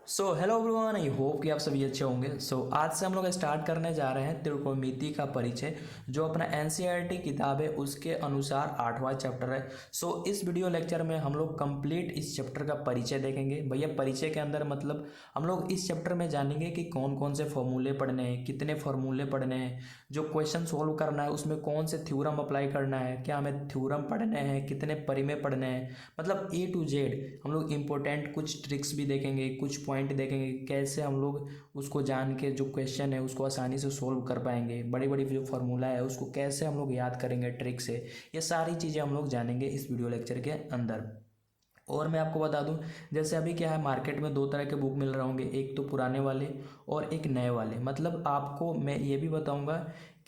So hello everyone, I hope कि आप सभी अच्छे होंगे। आज से हम लोग स्टार्ट करने जा रहे हैं त्रिकोणमिति का परिचय, जो अपना एनसीईआरटी किताब है उसके अनुसार 8वां चैप्टर है। इस वीडियो लेक्चर में हम लोग कंप्लीट इस चैप्टर का परिचय देखेंगे। भैया परिचय के अंदर मतलब हम लोग इस चैप्टर में जानेंगे कि कौन कौन से फॉर्मूले पढ़ने हैं, कितने फॉर्मूले पढ़ने हैं, जो क्वेश्चन सोल्व करना है उसमें कौन से थ्योरम अप्लाई करना है, क्या हमें थ्योरम पढ़ने हैं, कितने परिमेय पढ़ने हैं, मतलब A to Z हम लोग इम्पोर्टेंट कुछ ट्रिक्स भी देखेंगे, कुछ पॉइंट देखेंगे, कैसे हम लोग उसको जान के जो क्वेश्चन है उसको आसानी से सोल्व कर पाएंगे, बड़ी बड़ी जो फार्मूला है उसको कैसे हम लोग याद करेंगे ट्रिक से। ये सारी चीज़ें हम लोग जानेंगे इस वीडियो लेक्चर के अंदर। और मैं आपको बता दूं, जैसे अभी क्या है, मार्केट में दो तरह के बुक मिल रहे होंगे, एक तो पुराने वाले और एक नए वाले। मतलब आपको मैं ये भी बताऊंगा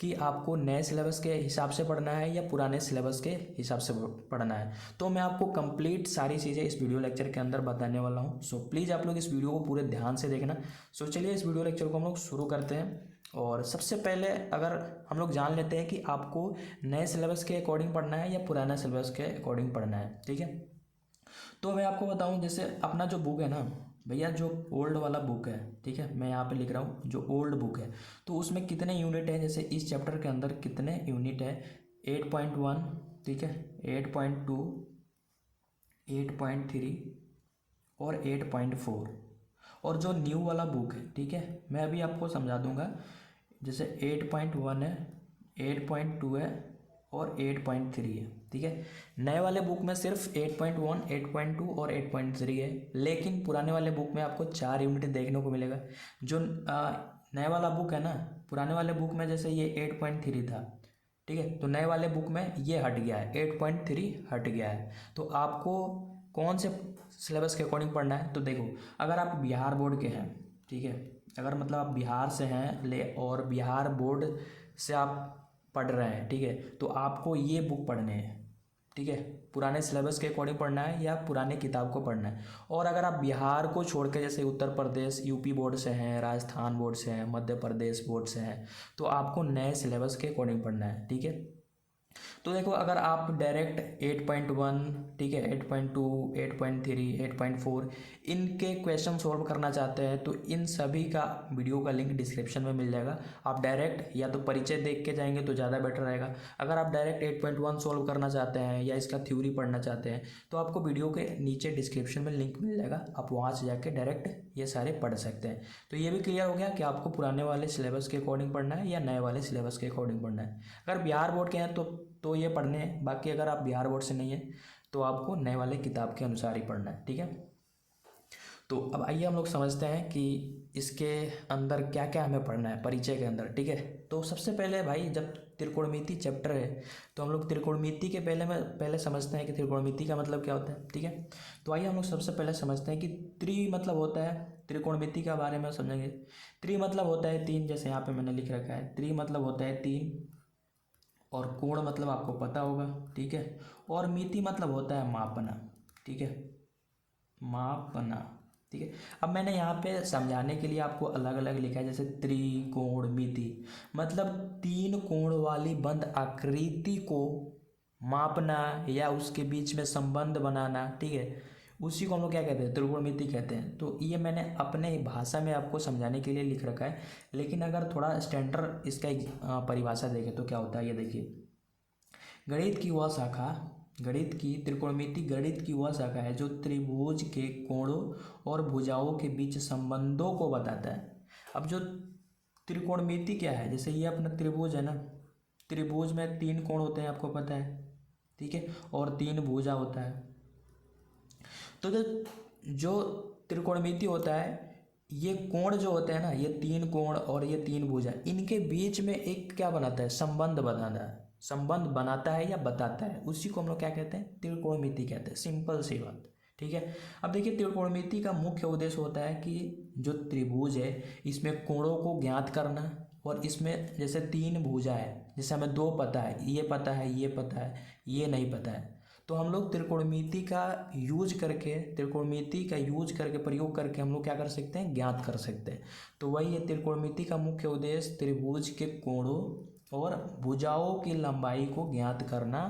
कि आपको नए सिलेबस के हिसाब से पढ़ना है या पुराने सिलेबस के हिसाब से पढ़ना है। तो मैं आपको कंप्लीट सारी चीज़ें इस वीडियो लेक्चर के अंदर बताने वाला हूँ। प्लीज़ आप लोग इस वीडियो को पूरे ध्यान से देखना। चलिए इस वीडियो लेक्चर को हम लोग शुरू करते हैं। और सबसे पहले अगर हम लोग जान लेते हैं कि आपको नए सिलेबस के अकॉर्डिंग पढ़ना है या पुराना सिलेबस के अकॉर्डिंग पढ़ना है, ठीक है। तो मैं आपको बताऊं, जैसे अपना जो बुक है ना भैया, जो ओल्ड वाला बुक है, ठीक है, मैं यहाँ पे लिख रहा हूँ जो ओल्ड बुक है, तो उसमें कितने यूनिट है, जैसे इस चैप्टर के अंदर कितने यूनिट है, 8.1, ठीक है, 8.2, 8.3 और 8.4। और जो न्यू वाला बुक है, ठीक है, मैं अभी आपको समझा दूंगा। जैसे 8.1 है, 8.2 है और 8.3 है, ठीक है। नए वाले बुक में सिर्फ 8.1, 8.2 और 8.3 है, लेकिन पुराने वाले बुक में आपको 4 यूनिट देखने को मिलेगा। जो नए वाला बुक है ना, पुराने वाले बुक में जैसे ये 8.3 था, ठीक है, तो नए वाले बुक में ये हट गया है, 8.3 हट गया है। तो आपको कौन से सिलेबस के अकॉर्डिंग पढ़ना है, तो देखो, अगर आप बिहार बोर्ड के हैं, ठीक है, अगर मतलब आप बिहार से हैं ले और बिहार बोर्ड से आप पढ़ रहे हैं, ठीक है, तो आपको ये बुक पढ़ने हैं, ठीक है, पुराने सिलेबस के अकॉर्डिंग पढ़ना है या पुराने किताब को पढ़ना है। और अगर आप बिहार को छोड़ के जैसे उत्तर प्रदेश यूपी बोर्ड से हैं, राजस्थान बोर्ड से हैं, मध्य प्रदेश बोर्ड से हैं, तो आपको नए सिलेबस के अकॉर्डिंग पढ़ना है, ठीक है। तो देखो, अगर आप डायरेक्ट 8.1, ठीक है, 8.2, 8.3, 8.4 इनके क्वेश्चन सॉल्व करना चाहते हैं, तो इन सभी का वीडियो का लिंक डिस्क्रिप्शन में मिल जाएगा। आप डायरेक्ट या तो परिचय देख के जाएंगे तो ज़्यादा बेटर रहेगा। अगर आप डायरेक्ट 8.1 सॉल्व करना चाहते हैं या इसका थ्योरी पढ़ना चाहते हैं, तो आपको वीडियो के नीचे डिस्क्रिप्शन में लिंक मिल जाएगा, आप वहाँ से जाके डायरेक्ट ये सारे पढ़ सकते हैं। तो ये भी क्लियर हो गया कि आपको पुराने वाले सिलेबस के अकॉर्डिंग पढ़ना है या नए वाले सिलेबस के अकॉर्डिंग पढ़ना है। अगर बिहार बोर्ड के हैं तो ये पढ़ने हैं, बाकी अगर आप बिहार बोर्ड से नहीं है तो आपको नए वाले किताब के अनुसार ही पढ़ना है, ठीक है। तो अब आइए हम लोग समझते हैं कि इसके अंदर क्या क्या हमें पढ़ना है परिचय के अंदर, ठीक है। तो सबसे पहले भाई, जब त्रिकोणमिति चैप्टर है तो हम लोग त्रिकोणमिति के पहले समझते हैं कि त्रिकोणमिति का मतलब क्या होता है, ठीक है। तो आइए हम लोग सबसे पहले समझते हैं कि त्रि मतलब होता है, त्रिकोणमिति के बारे में समझेंगे। त्रि मतलब होता है 3, जैसे यहाँ पे मैंने लिख रखा है, त्रि मतलब होता है 3, और कोण मतलब आपको पता होगा, ठीक है। और मिति मतलब होता है मापना, ठीक है, मापना, ठीक है। अब मैंने यहाँ पे समझाने के लिए आपको अलग अलग लिखा है, जैसे त्रिकोण मिति मतलब 3 कोण वाली बंद आकृति को मापना या उसके बीच में संबंध बनाना, ठीक है, उसी को हम लोग क्या कहते हैं, त्रिकोणमिति कहते हैं। तो ये मैंने अपने भाषा में आपको समझाने के लिए लिख रखा है, लेकिन अगर थोड़ा स्टैंडर्ड इसका एक परिभाषा देखें तो क्या होता है, ये देखिए, गणित की वह शाखा, गणित की त्रिकोणमिति गणित की वह शाखा है जो त्रिभुज के कोणों और भुजाओं के बीच संबंधों को बताता है। अब जो त्रिकोणमिति क्या है, जैसे ये अपना त्रिभुज है ना, त्रिभुज में 3 कोण होते हैं, आपको पता है, ठीक है, और 3 भुजा होता है। तो जो त्रिकोणमिति होता है, ये कोण जो होते हैं ना, ये 3 कोण और ये 3 भुजा, इनके बीच में एक क्या बनाता है, संबंध बनाता है, संबंध बनाता है या बताता है, उसी को हम लोग क्या कहते हैं, त्रिकोणमिति कहते हैं। सिंपल सी बात, ठीक है। अब देखिए, त्रिकोणमिति का मुख्य उद्देश्य होता है कि जो त्रिभुज है इसमें कोणों को ज्ञात करना, और इसमें जैसे 3 भुजा है, जैसे हमें 2 पता है, ये पता है, ये पता है, ये नहीं पता है, तो हम लोग त्रिकोणमिति का यूज करके, त्रिकोणमिति का यूज करके, प्रयोग करके हम लोग क्या कर सकते हैं, ज्ञात कर सकते हैं। तो वही है, त्रिकोणमिति का मुख्य उद्देश्य त्रिभुज के कोणों और भुजाओं की लंबाई को ज्ञात करना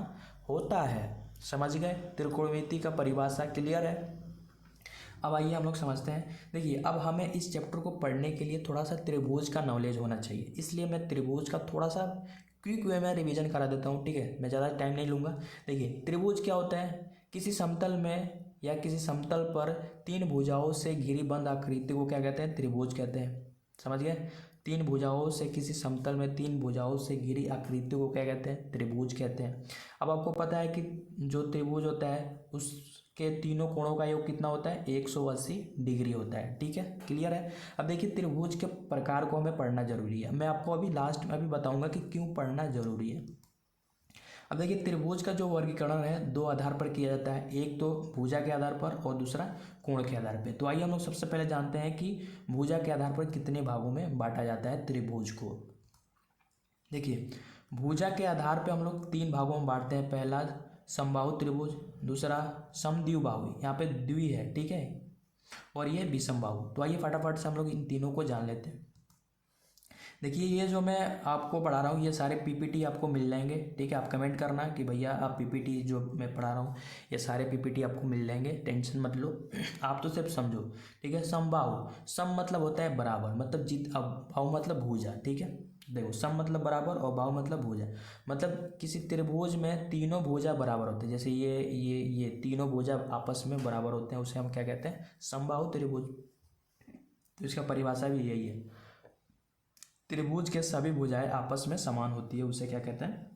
होता है। समझ गए, त्रिकोणमिति का परिभाषा क्लियर है। अब आइए हम लोग समझते हैं। देखिए अब हमें इस चैप्टर को पढ़ने के लिए थोड़ा सा त्रिभुज का नॉलेज होना चाहिए, इसलिए मैं त्रिभुज का थोड़ा सा क्विक वे में रिवीजन करा देता हूँ, ठीक है। मैं ज़्यादा टाइम नहीं लूँगा। देखिए त्रिभुज क्या होता है, किसी समतल में या किसी समतल पर तीन भुजाओं से घिरी बंद आकृति को क्या कहते हैं, त्रिभुज कहते हैं। समझ गए, तीन भुजाओं से, किसी समतल में तीन भुजाओं से घिरी आकृति को क्या कहते हैं, त्रिभुज कहते हैं। अब आपको पता है कि जो त्रिभुज होता है उसके तीनों कोणों का योग कितना होता है, 180 डिग्री होता है, ठीक है, क्लियर है। अब देखिए त्रिभुज के प्रकार को हमें पढ़ना जरूरी है, मैं आपको अभी लास्ट में अभी बताऊंगा कि क्यों पढ़ना जरूरी है। अब देखिए त्रिभुज का जो वर्गीकरण है दो आधार पर किया जाता है, एक तो भुजा के आधार पर और दूसरा कोण के आधार पर। तो आइए हम लोग सबसे पहले जानते हैं कि भुजा के आधार पर कितने भागों में बांटा जाता है त्रिभुज को। देखिए भुजा के आधार पर हम लोग तीन भागों में बांटते हैं, पहला समबाहु त्रिभुज, दूसरा समद्विबाहु, यहाँ पे द्वि है, ठीक है, और ये विषमबाहु। तो आइए फटाफट से हम लोग इन तीनों को जान लेते हैं। देखिए ये जो मैं आपको पढ़ा रहा हूँ ये सारे पीपीटी आपको मिल जाएंगे, ठीक है। आप कमेंट करना कि भैया आप पीपीटी जो मैं पढ़ा रहा हूँ ये सारे पीपीटी आपको मिल जाएंगे, टेंशन मत लो। आप तो सिर्फ समझो, ठीक है। समबाहु, सम मतलब होता है बराबर, मतलब अब बाहु मतलब भुजा, ठीक है। देखो सम मतलब बराबर और बाहु मतलब भुजा, मतलब किसी त्रिभुज में तीनों भुजा बराबर होते हैं, जैसे ये तीनों भुजा आपस में बराबर होते हैं, उसे हम क्या कहते हैं, समबाहु त्रिभुज। तो इसका परिभाषा भी यही है, त्रिभुज के सभी भुजाएं आपस में समान होती है, उसे क्या कहते हैं,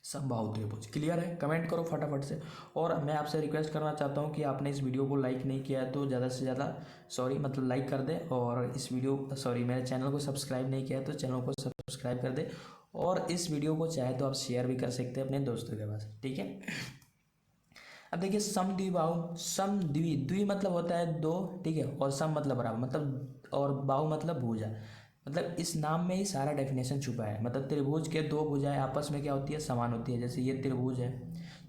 समबाहु त्रिभुज। क्लियर है, कमेंट करो फटाफट से। और मैं आपसे रिक्वेस्ट करना चाहता हूं कि आपने इस वीडियो को लाइक नहीं किया है तो ज़्यादा से ज़्यादा मतलब लाइक कर दे, और इस वीडियो मेरे चैनल को सब्सक्राइब नहीं किया है तो चैनल को सब्सक्राइब कर दे, और इस वीडियो को चाहे तो आप शेयर भी कर सकते हैं अपने दोस्तों के पास, ठीक है। अब देखिए समद्विबाहु, द्वि मतलब होता है दो, ठीक है, और सम मतलब बराबर, मतलब और बाहु मतलब भुजा, मतलब इस नाम में ही सारा डेफिनेशन छुपा है। मतलब त्रिभुज के दो भुजाएं आपस में क्या होती है, समान होती है। जैसे ये त्रिभुज है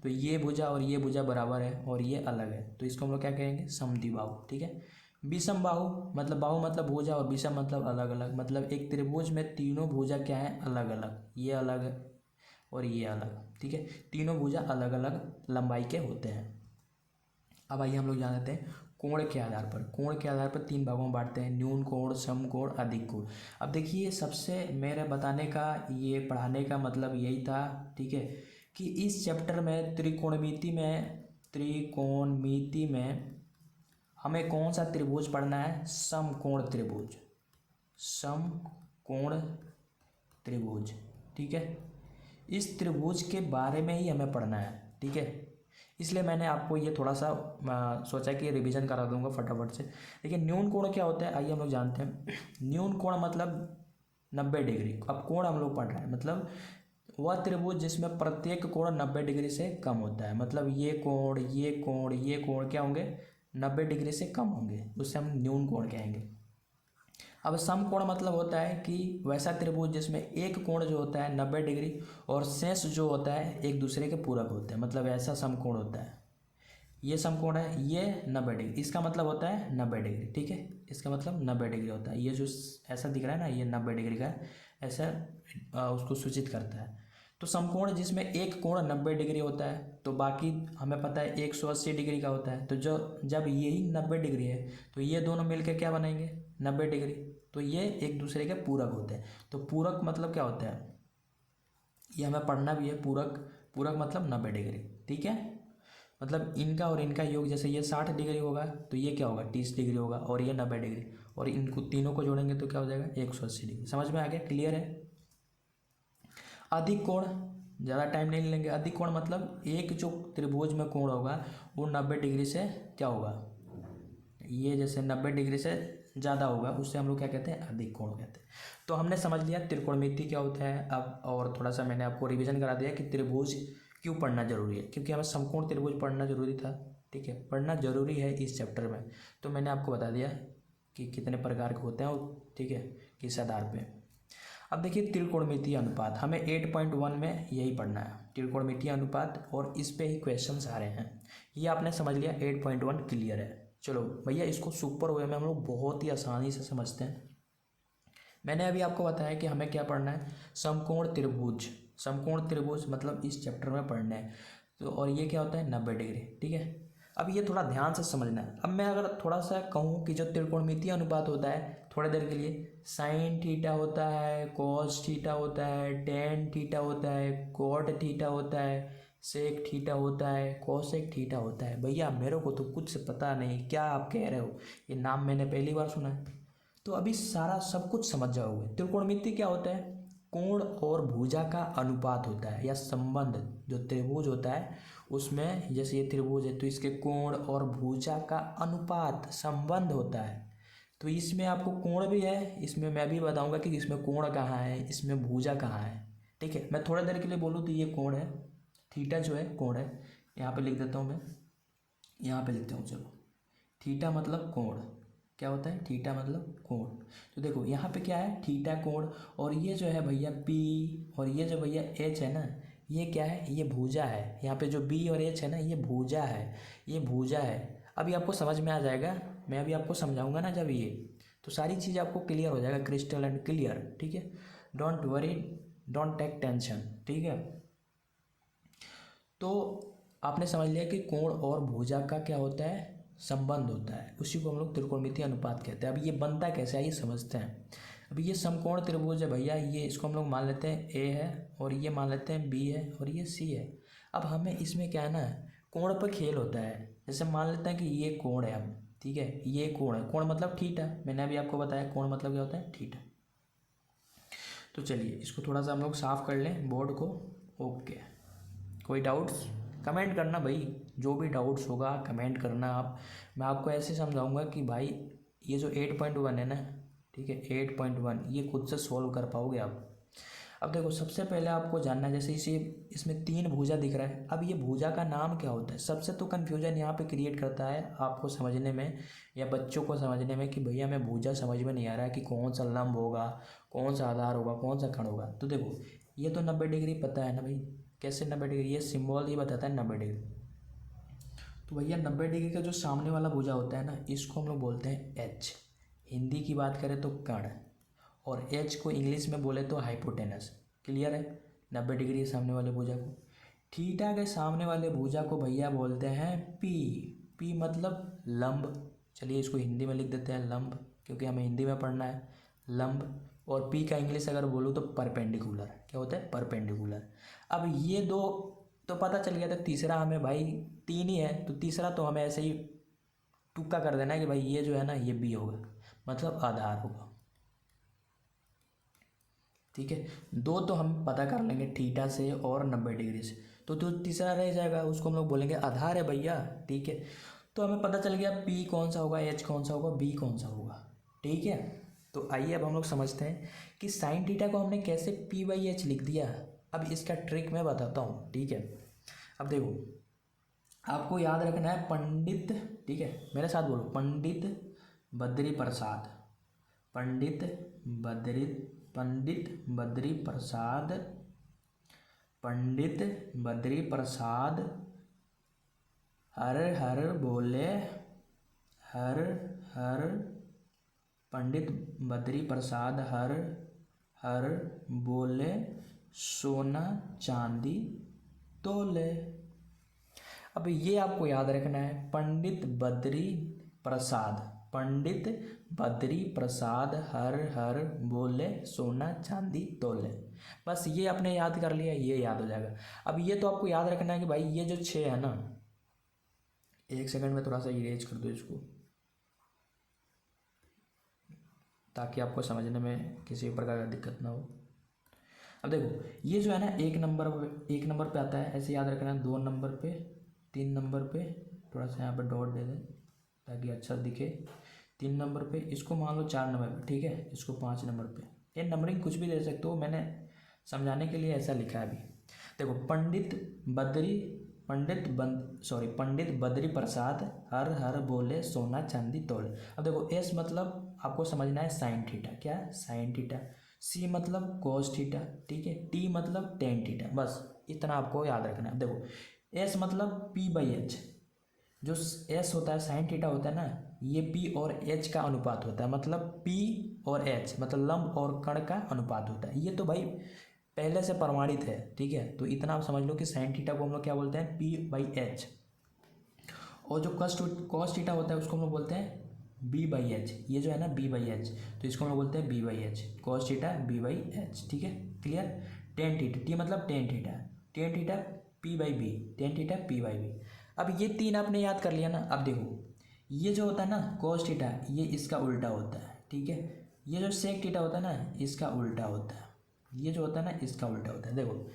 तो ये भुजा और ये भुजा बराबर है और ये अलग है, तो इसको हम लोग क्या कहेंगे, समद्विबाहु, ठीक है। विषमबाहु मतलब बाहु मतलब भुजा और विषम मतलब अलग अलग, मतलब एक त्रिभुज में तीनों भुजा क्या है, अलग अलग, ये अलग है और ये अलग, ठीक है, तीनों भुजा अलग अलग लंबाई के होते हैं। अब आइए हम लोग जान लेते हैं कोण के आधार पर। कोण के आधार पर तीन भागों में बांटते हैं, न्यून कोण, सम कोण, अधिक कोण। अब देखिए सबसे मेरे बताने का, ये पढ़ाने का मतलब यही था, ठीक है, कि इस चैप्टर में त्रिकोणमिति में हमें कौन सा त्रिभुज पढ़ना है, समकोण त्रिभुज, समकोण त्रिभुज, ठीक है। इस त्रिभुज के बारे में ही हमें पढ़ना है, ठीक है। इसलिए मैंने आपको ये थोड़ा सा सोचा कि रिवीजन करा दूंगा फटाफट से। देखिए न्यून कोण क्या होता है, आइए हम लोग जानते हैं। न्यून कोण मतलब 90 डिग्री। अब कोण हम लोग पढ़ रहे हैं, मतलब वह त्रिभुज जिसमें प्रत्येक कोण 90 डिग्री से कम होता है, मतलब ये कोण, ये कोण, ये कोण क्या होंगे, 90 डिग्री से कम होंगे, उससे हम न्यून कोण कहेंगे। अब समकोण मतलब होता है कि वैसा त्रिभुज जिसमें एक कोण जो होता है 90 डिग्री और शेष जो होता है एक दूसरे के पूरक होते हैं, मतलब ऐसा समकोण होता है। ये समकोण है, ये 90 डिग्री, इसका मतलब होता है 90 डिग्री, ठीक है, इसका मतलब 90 डिग्री होता है। ये जो ऐसा दिख रहा है ना, ये 90 डिग्री का ऐसा उसको सूचित करता है। तो समकोण जिसमें एक कोण 90 डिग्री होता है तो बाकी हमें पता है 180 डिग्री का होता है, तो जब यही 90 डिग्री है तो ये दोनों मिलकर क्या बनाएंगे, 90 डिग्री, तो ये एक दूसरे के पूरक होते हैं। तो पूरक मतलब क्या होता है, ये हमें पढ़ना भी है, पूरक मतलब 90 डिग्री, ठीक है। मतलब इनका और इनका योग, जैसे ये 60 डिग्री होगा तो ये क्या होगा, 30 डिग्री होगा, और ये 90 डिग्री, और इनको तीनों को जोड़ेंगे तो क्या हो जाएगा, 180 डिग्री। समझ में आ गया, क्लियर है। अधिक कोण, ज़्यादा टाइम नहीं लेंगे। अधिक कोण मतलब एक जो त्रिभुज में कोण होगा वो 90 डिग्री से क्या होगा, ये जैसे 90 डिग्री से ज़्यादा होगा, उससे हम लोग क्या कहते हैं, अधिक कोण कहते हैं। तो हमने समझ लिया त्रिकोणमिति क्या होता है। अब और थोड़ा सा मैंने आपको रिवीजन करा दिया कि त्रिभुज क्यों पढ़ना जरूरी है, क्योंकि हमें समकोण त्रिभुज पढ़ना जरूरी था, ठीक है, पढ़ना जरूरी है इस चैप्टर में। तो मैंने आपको बता दिया कि कितने प्रकार के होते हैं, ठीक है, किस आधार पर। अब देखिए त्रिकोणमितीय अनुपात, हमें 8.1 में यही पढ़ना है, त्रिकोणमितीय अनुपात, और इस पे ही क्वेश्चंस आ रहे हैं। ये आपने समझ लिया, 8.1 क्लियर है। चलो भैया इसको सुपर वे में हम लोग बहुत ही आसानी से समझते हैं। मैंने अभी आपको बताया कि हमें क्या पढ़ना है, समकोण त्रिभुज। समकोण त्रिभुज मतलब इस चैप्टर में पढ़ना है। तो और ये क्या होता है, 90 डिग्री, ठीक है। अब ये थोड़ा ध्यान से समझना है। अब मैं अगर थोड़ा सा कहूँ कि जो त्रिकोणमितीय अनुपात होता है, थोड़ी देर के लिए साइन थीटा होता है, कॉस थीटा होता है, टेन थीटा होता है, कॉट थीटा होता है, सेक थीटा होता है, कोसेक थीटा होता है। भैया मेरे को तो कुछ पता नहीं, क्या आप कह रहे हो, ये नाम मैंने पहली बार सुना है। तो अभी सारा सब कुछ समझ जाओगे। त्रिकोणमिति क्या होता है? कोण और भुजा का अनुपात होता है या संबंध। जो त्रिभुज होता है उसमें, जैसे ये त्रिभुज है तो इसके कोण और भुजा का अनुपात संबंध होता है। तो इसमें आपको कोण भी है, इसमें मैं भी बताऊंगा कि इसमें कोण कहाँ है, इसमें भुजा कहाँ है। ठीक है, मैं थोड़ा देर के लिए बोलूँ तो ये कोण है, थीटा जो है कोण है। यहाँ पे लिख देता हूँ मैं, यहाँ पे लिखता हूँ, चलो। थीटा मतलब कोण, क्या होता है? थीटा मतलब कोण। तो देखो यहाँ पे क्या है? थीटा कोण। और ये जो है भैया पी, और ये जो भैया एच है ना, ये क्या है? ये भुजा है। यहाँ पे जो बी और एच है ना, ये भुजा है, ये भुजा है। अभी आपको समझ में आ जाएगा, मैं अभी आपको समझाऊंगा ना जब ये, तो सारी चीज़ आपको क्लियर हो जाएगा, क्रिस्टल एंड क्लियर। ठीक है, don't worry, don't take tension. ठीक है, तो आपने समझ लिया कि कोण और भुजा का क्या होता है? संबंध होता है, उसी को हम लोग त्रिकोणमितीय अनुपात कहते हैं। अब ये बनता कैसे है ये समझते हैं। अब ये समकोण त्रिभुज है भैया, ये इसको हम लोग मान लेते हैं ए है, और ये मान लेते हैं बी है, और ये सी है। अब हमें इसमें क्या है ना, कोण पर खेल होता है। जैसे मान लेते हैं कि ये कोण है, अब ठीक है, ये कोण है, कोण मतलब थीटा, मैंने अभी आपको बताया कोण मतलब क्या होता है? थीटा। तो चलिए इसको थोड़ा सा हम लोग साफ कर लें बोर्ड को। ओके, कोई डाउट्स कमेंट करना भाई, जो भी डाउट्स होगा कमेंट करना आप। मैं आपको ऐसे समझाऊंगा कि भाई ये जो 8.1 है ना, ठीक है, 8.1 ये खुद से सॉल्व कर पाओगे आप। अब देखो सबसे पहले आपको जानना है, जैसे इसे इसमें 3 भुजा दिख रहा है, अब ये भुजा का नाम क्या होता है? सबसे तो कन्फ्यूजन यहाँ पे क्रिएट करता है आपको समझने में, या बच्चों को समझने में, कि भैया मैं भुजा समझ में नहीं आ रहा है कि कौन सा लंब होगा, कौन सा आधार होगा, कौन सा खंड होगा। तो देखो ये तो 90 डिग्री पता है ना भाई, कैसे 90 डिग्री? ये सिम्बॉल ये बताता है 90 डिग्री। तो भैया 90 डिग्री का जो सामने वाला भुजा होता है ना, इसको हम लोग बोलते हैं एच। हिंदी की बात करें तो कर्ण, और एच को इंग्लिश में बोले तो हाइपोटेनस। क्लियर है? 90 डिग्री सामने वाले भुजा को। थीटा के सामने वाले भुजा को भैया बोलते हैं पी। पी मतलब लंब। चलिए इसको हिंदी में लिख देते हैं लंब, क्योंकि हमें हिंदी में पढ़ना है लंब। और पी का इंग्लिश अगर बोलूँ तो परपेंडिकुलर। क्या होता है? परपेंडिकुलर। अब ये दो तो पता चल गया था, तीसरा हमें भाई 3 ही है, तो तीसरा तो हमें ऐसे ही तुक्का कर देना है कि भाई ये जो है ना ये बी होगा, मतलब आधार होगा। ठीक है, 2 तो हम पता कर लेंगे थीटा से और 90 डिग्री से, तो जो तीसरा रह जाएगा उसको हम लोग बोलेंगे आधार है भैया। ठीक है, तो हमें पता चल गया पी कौन सा होगा, एच कौन सा होगा, बी कौन सा होगा। ठीक है, तो आइए अब हम लोग समझते हैं कि साइन थीटा को हमने कैसे पी बाई एच लिख दिया। अब इसका ट्रिक मैं बताता हूँ। ठीक है, अब देखो आपको याद रखना है पंडित, ठीक है मेरे साथ बोलो, पंडित बद्री प्रसाद, पंडित बद्री, पंडित बद्री प्रसाद, पंडित बद्री प्रसाद हर हर बोले, हर हर, पंडित बद्री प्रसाद हर हर बोले सोना चांदी तोले। अब ये आपको याद रखना है, पंडित बद्री प्रसाद, पंडित बद्री प्रसाद हर हर बोले सोना चांदी तोले। बस ये आपने याद कर लिया, ये याद हो जाएगा। अब ये तो आपको याद रखना है कि भाई ये जो 6 है ना, 1 सेकंड में थोड़ा सा इरेज कर दो इसको, ताकि आपको समझने में किसी प्रकार का दिक्कत ना हो। अब देखो ये जो है ना 1 नंबर पे आता है, ऐसे याद रखना है। 2 नंबर पे, 3 नंबर पे, थोड़ा सा यहाँ पे डॉट दे दें ताकि अच्छा दिखे। 3 नंबर पे, इसको मान लो 4 नंबर पे, ठीक है, इसको 5 नंबर पे। ये नंबरिंग कुछ भी दे सकते हो, मैंने समझाने के लिए ऐसा लिखा है अभी। देखो पंडित बद्री प्रसाद हर हर बोले सोना चांदी तोले। अब देखो एस मतलब आपको समझना है साइन थीटा, क्या साइन थीटा। सी मतलब कोस थीटा, ठीक है। टी मतलब टेन थीटा, बस इतना आपको याद रखना है। देखो एस मतलब पी बाई एच, जो एस होता है साइन थीटा होता है ना, ये पी और एच का अनुपात होता है, मतलब पी और एच मतलब लंब और कण का अनुपात होता है। ये तो भाई पहले से प्रमाणित है, ठीक है। तो इतना आप समझ लो कि साइन थीटा को हम लोग क्या बोलते हैं, पी बाई एच। और जो कॉस थीटा होता है उसको हम लोग बोलते हैं बी बाई एच। ये जो है ना बी बाई एच, तो इसको हम लोग बोलते हैं B by H, cos theta B by H. ठीक है, क्लियर। टेन थीटा, टी मतलब tan theta, tan theta P by B, tan theta P by B. अब ये तीन आपने याद कर लिया ना। अब देखो ये जो होता है ना कॉस थीटा, ये इसका उल्टा होता है। ठीक है, ये जो सेक थीटा होता है ना इसका उल्टा होता है, ये जो होता है ना इसका उल्टा होता है। देखो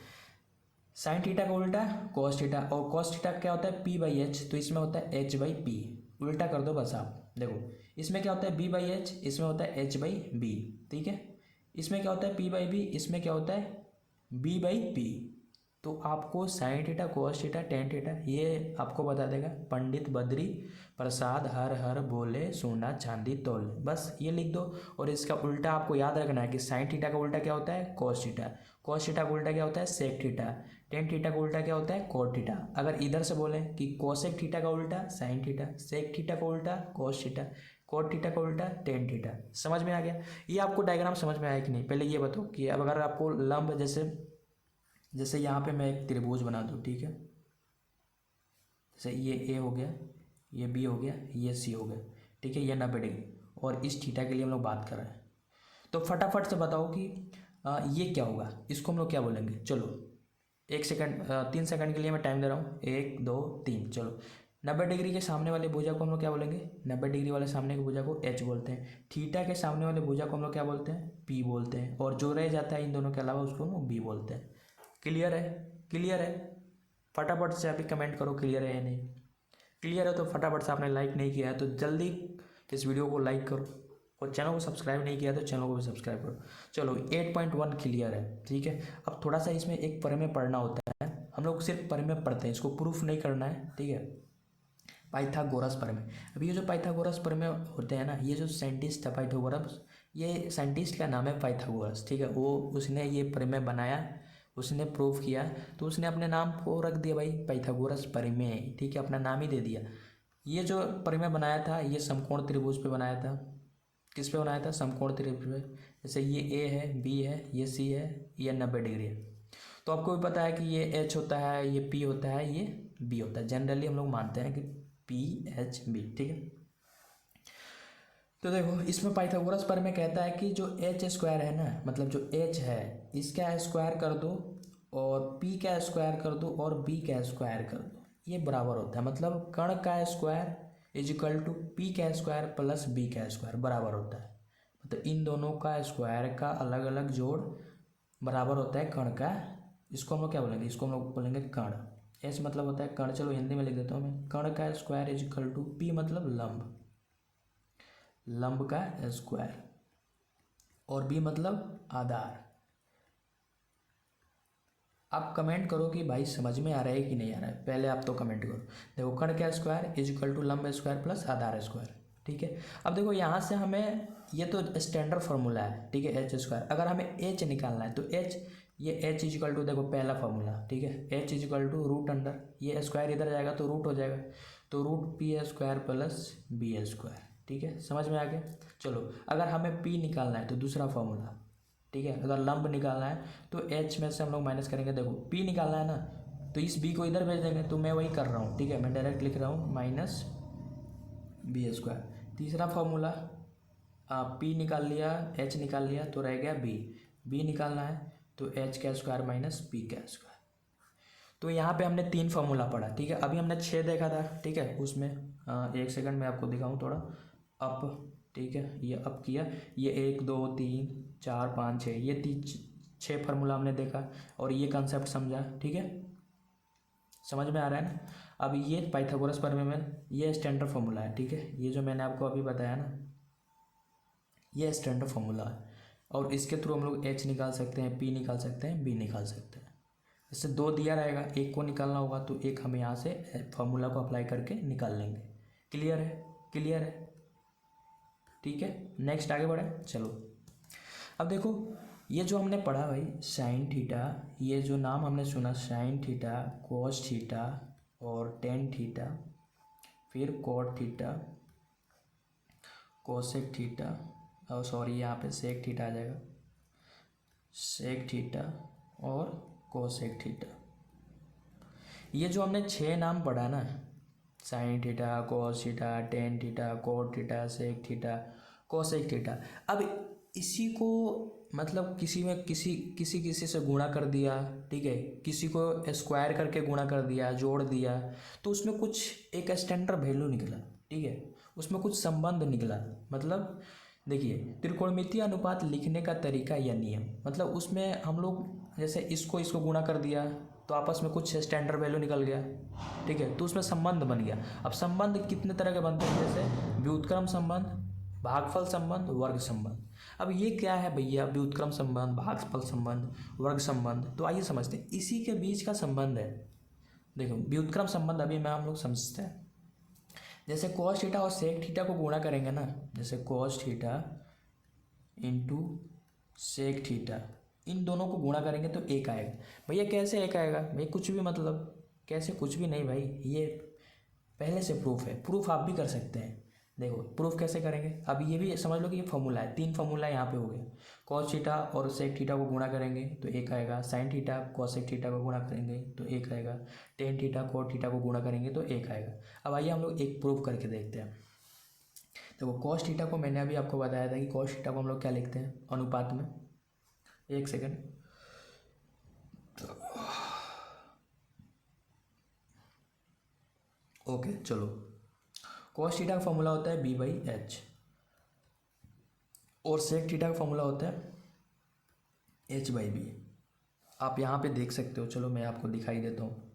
साइन थीटा का उल्टा कॉस थीटा, और कॉस थीटा क्या होता है पी बाई एच, तो इसमें होता है एच बाई पी। उल्टा कर दो बस आप। देखो इसमें क्या होता है बी बाई एच, इसमें होता है एच बाई बी। ठीक है, इसमें क्या होता है पी बाई बी, इसमें क्या होता है बी बाई पी। तो आपको sign theta cos theta tan theta ये आपको बता देगा पंडित बद्री प्रसाद हर हर बोले सोना चांदी तोले, बस ये लिख दो। और इसका उल्टा आपको याद रखना है कि साइन थीटा का उल्टा क्या होता है कॉस थीटा, कॉस थीटा का उल्टा क्या होता है सेक थीटा, टेन थीटा का उल्टा क्या होता है कॉट थीटा। अगर इधर से बोलें कि कोसेक थीटा का उल्टा साइन थीटा, सेक थीटा का उल्टा कॉस थीटा, कॉट थीटा का उल्टा टेन थीटा। समझ में आ गया? ये आपको डायग्राम समझ में आया कि नहीं? पहले ये बताओ कि अब अगर आपको लंब जैसे यहाँ पे मैं एक त्रिभुज बना दूँ, ठीक है, जैसे ये ए हो गया, ये बी हो गया, ये सी हो गया, ठीक है, ये 90 डिग्री, और इस थीटा के लिए हम लोग बात कर रहे हैं। तो फटाफट से बताओ कि ये क्या होगा, इसको हम लोग क्या बोलेंगे? चलो 1 सेकंड 3 सेकंड के लिए मैं टाइम दे रहा हूँ, 1 2 3 चलो। 90 डिग्री के सामने वाले भुजा को हम लोग क्या बोलेंगे? 90 डिग्री वाले सामने के भुजा को एच बोलते हैं। थीटा के सामने वाले भुजा को हम लोग क्या बोलते हैं? पी बोलते हैं। और जो रह जाता है इन दोनों के अलावा उसको हम लोग बी बोलते हैं। क्लियर है? क्लियर है? फटाफट से अभी कमेंट करो क्लियर है या नहीं। क्लियर है तो फटाफट से, आपने लाइक नहीं किया है तो जल्दी इस वीडियो को लाइक करो, और चैनल को सब्सक्राइब नहीं किया तो चैनल को भी सब्सक्राइब करो। चलो 8.1 क्लियर है, ठीक है। अब थोड़ा सा इसमें एक प्रमेय पढ़ना होता है, हम लोग सिर्फ प्रमेय पढ़ते हैं, इसको प्रूफ नहीं करना है, ठीक है। पाइथागोरस प्रमेय। अब ये जो पाइथागोरस प्रमेय होते हैं ना, ये जो साइंटिस्ट था पाइथागोरस, ये साइंटिस्ट का नाम है पाइथागोरस, ठीक है। वो उसने ये प्रमेय बनाया, उसने प्रूफ किया, तो उसने अपने नाम को रख दिया भाई पाइथागोरस प्रमेय, ठीक है, अपना नाम ही दे दिया। ये जो प्रमेय बनाया था ये समकोण त्रिभुज पे बनाया था। किस पे बनाया था? समकोण त्रिभुज पे। जैसे ये ए है, बी है, ये सी है, ये 90 डिग्री है। तो आपको भी पता है कि ये एच होता है, ये पी होता है, ये बी होता है। जनरली हम लोग मानते हैं कि पी एच बी, ठीक है। तो देखो इसमें पाइथागोरस प्रमेय कहता है कि जो एच स्क्वायर है ना, मतलब जो एच है इसका स्क्वायर कर दो, और पी का स्क्वायर कर दो, और बी का स्क्वायर कर दो, ये बराबर होता है। मतलब कर्ण का square is equal to P का स्क्वायर प्लस बी का स्क्वायर बराबर होता है। मतलब इन दोनों का स्क्वायर का अलग अलग जोड़ बराबर होता है कर्ण का। इसको हम लोग क्या बोलेंगे? इसको हम लोग बोलेंगे कर्ण। एच मतलब होता है कर्ण, चलो हिंदी में लिख देता हूँ मैं। कर्ण का square is equal to P मतलब लंब, लंब का स्क्वायर, और बी मतलब आधार। आप कमेंट करो कि भाई समझ में आ रहा है कि नहीं आ रहा है, पहले आप तो कमेंट करो। देखो कर्ण का स्क्वायर इज इक्वल टू लंब स्क्वायर प्लस आधार स्क्वायर, ठीक है। अब देखो यहाँ से हमें, ये तो स्टैंडर्ड फार्मूला है, ठीक है, एच स्क्वायर। अगर हमें एच निकालना है तो एच, ये एच इज इक्वल टू, देखो पहला फार्मूला, ठीक है, H is equal to root under, ये स्क्वायर इधर जाएगा तो रूट हो जाएगा, तो root P square plus B square, ठीक है। समझ में आ गया? चलो अगर हमें पी निकालना है तो दूसरा फार्मूला, ठीक है। अगर लंब निकालना है तो एच में से हम लोग माइनस करेंगे। देखो पी निकालना है ना, तो इस बी को इधर भेज देंगे, तो मैं वही कर रहा हूँ, ठीक है, मैं डायरेक्ट लिख रहा हूँ माइनस बी स्क्वायर। तीसरा फार्मूला, पी निकाल लिया, एच निकाल लिया, तो रह गया बी। बी निकालना है तो एच का स्क्वायर माइनस पी का स्क्वायर। तो यहाँ पे हमने 3 फार्मूला पढ़ा, ठीक है। अभी हमने 6 देखा था, ठीक है, उसमें 1 सेकंड में आपको दिखाऊँ थोड़ा अप, ठीक है, ये अप किया, ये 1 2 3 4 5 6, ये 6 फार्मूला हमने देखा, और ये कंसेप्ट समझा, ठीक है। समझ में आ रहा है ना? अब ये पाइथागोरस प्रमेय में ये स्टैंडर्ड फार्मूला है, ठीक है, ये जो मैंने आपको अभी बताया ना, ये स्टैंडर्ड फार्मूला है, और इसके थ्रू हम लोग एच निकाल सकते हैं, पी निकाल सकते हैं, बी निकाल सकते हैं। इससे 2 दिया रहेगा, एक को निकालना होगा तो एक हम यहाँ से फार्मूला को अप्लाई करके निकाल लेंगे। क्लियर है? क्लियर है? ठीक है, नेक्स्ट आगे बढ़े। चलो अब देखो ये जो हमने पढ़ा भाई साइन थीटा, ये जो नाम हमने सुना साइन थीटा, कोस थीटा और टेन थीटा, फिर कॉट थीटा, कोसेक थीटा, और सॉरी यहाँ पे सेक थीटा आ जाएगा, सेक थीटा और कोसेक थीटा। ये जो हमने 6 नाम पढ़ा ना, sine theta, cos theta, tan theta, cot theta, sec theta, cosec theta. अब इसी को मतलब किसी में किसी से गुणा कर दिया, ठीक है, किसी को स्क्वायर करके गुणा कर दिया, जोड़ दिया, तो उसमें कुछ एक स्टैंडर्ड वैल्यू निकला, ठीक है, उसमें कुछ संबंध निकला। मतलब देखिए, त्रिकोणमितीय अनुपात लिखने का तरीका या नियम, मतलब उसमें हम लोग जैसे इसको गुणा कर दिया तो आपस में कुछ स्टैंडर्ड वैल्यू निकल गया, ठीक है, तो उसमें संबंध बन गया। अब संबंध कितने तरह के बनते हैं, जैसे व्युत्क्रम संबंध, भागफल संबंध, वर्ग संबंध। अब ये क्या है भैया, व्युत्क्रम संबंध, भागफल संबंध, वर्ग संबंध, तो आइए समझते हैं। इसी के बीच का संबंध है। देखो व्युत्क्रम संबंध अभी मैं हम लोग समझते हैं। जैसे कॉस थीटा और सेक थीटा को गुणा करेंगे ना, जैसे cos theta into sec theta, इन दोनों को गुणा करेंगे तो एक आएगा। भैया कैसे एक आएगा, भाई कुछ भी, मतलब कैसे, कुछ भी नहीं भाई, ये पहले से प्रूफ है, प्रूफ आप भी कर सकते हैं। देखो प्रूफ कैसे करेंगे, अब ये भी समझ लो कि ये फॉर्मूला है, 3 फॉर्मूला यहाँ पे हो गया। कॉस थीटा और सेक थीटा को गुणा करेंगे तो एक आएगा, साइन थीटा कॉसेक थीटा को गुणा करेंगे तो एक आएगा, टेन थीटा कोट थीटा को गुणा करेंगे तो एक आएगा। अब आइए हम लोग एक प्रूफ करके देखते हैं। देखो कॉस थीटा को मैंने अभी आपको बताया था कि कॉस थीटा को हम लोग क्या लिखते हैं अनुपात में, एक सेकेंड, ओके चलो। कॉस थीटा का फॉर्मूला होता है बी बाई एच, और सेक थीटा का फॉर्मूला होता है एच बाई बी। आप यहाँ पे देख सकते हो, चलो मैं आपको दिखाई देता हूँ।